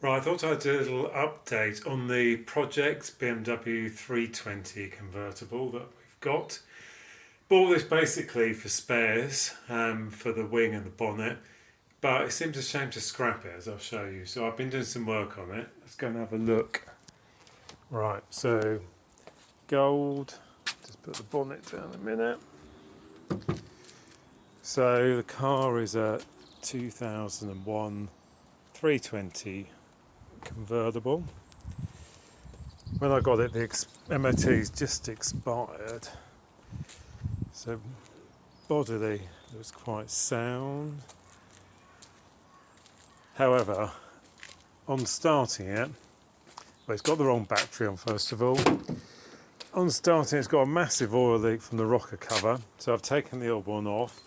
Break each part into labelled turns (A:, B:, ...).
A: Right, I thought I'd do a little update on the project BMW 320 convertible that we've got. Bought this basically for spares for the wing and the bonnet, but it seems a shame to scrap it, as I'll show you. So I've been doing some work on it. Let's go and have a look. Right, so gold, just put the bonnet down a minute. So the car is a 2001 320 convertible. When I got it, the MOT's just expired, so bodily it was quite sound. However, on starting it, well, it's got the wrong battery on first of all. On starting, it's got a massive oil leak from the rocker cover, so I've taken the old one off,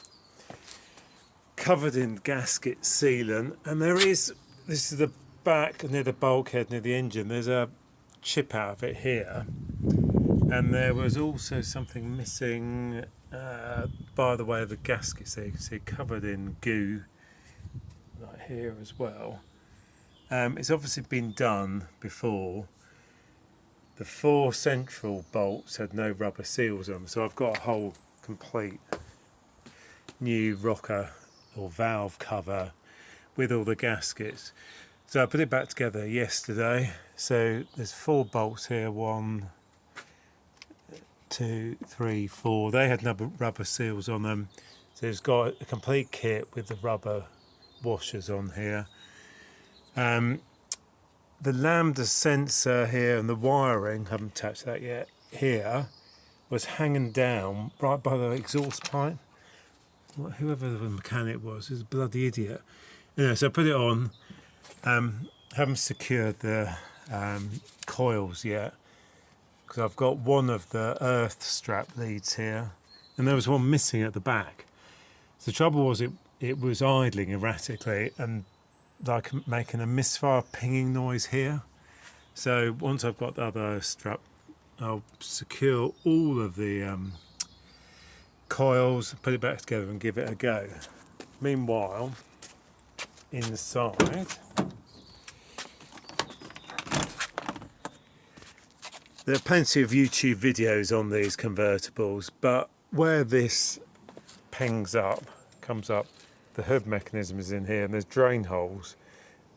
A: covered in gasket sealant, and this is the back near the bulkhead near the engine. There's a chip out of it here, and there was also something missing by the way of the gasket, so you can see covered in goo right here as well. It's obviously been done before. The 4 central bolts had no rubber seals on them, so I've got a whole complete new rocker or valve cover with all the gaskets. So I put it back together yesterday. So there's 4 bolts here, 1, 2, 3, 4. They had no rubber seals on them. So it's got a complete kit with the rubber washers on here. The lambda sensor here and the wiring, haven't touched that yet, here was hanging down right by the exhaust pipe. Whoever the mechanic was a bloody idiot. Anyway, so I put it on. Haven't secured the coils yet because I've got one of the earth strap leads here, and there was one missing at the back. So the trouble was it was idling erratically and like making a misfire pinging noise here. So once I've got the other strap, I'll secure all of the coils, put it back together and give it a go. Meanwhile, inside there are plenty of YouTube videos on these convertibles, but where this comes up, the hood mechanism is in here and there's drain holes.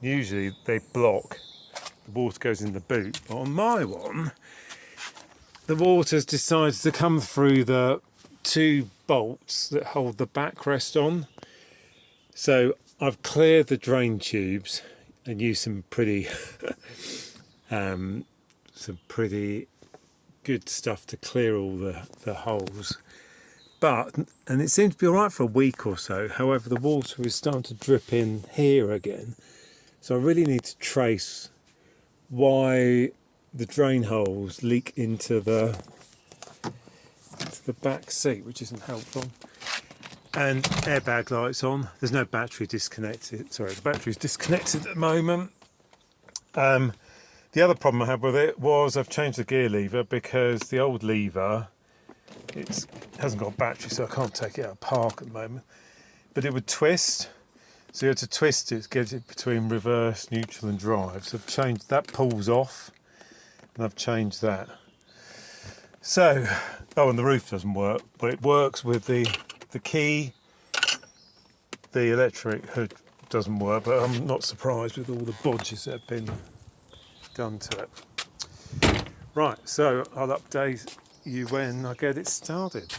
A: Usually they block, the water goes in the boot, but on my one the water's decided to come through the 2 bolts that hold the backrest on. So I've cleared the drain tubes and used some pretty good stuff to clear all the holes. And it seems to be all right for a week or so. However, the water is starting to drip in here again. So I really need to trace why the drain holes leak into the back seat, which isn't helpful. And airbag lights on. There's no battery disconnected. Sorry, the battery's disconnected at the moment. The other problem I had with it was I've changed the gear lever because the old lever, it hasn't got a battery, so I can't take it out of park at the moment. But it would twist, so you had to twist it to get it between reverse, neutral and drive. So I've changed, that pulls off, and I've changed that. So, and the roof doesn't work, but it works with the key. The electric hood doesn't work, but I'm not surprised with all the bodges that have been done to it. Right, so I'll update you when I get it started.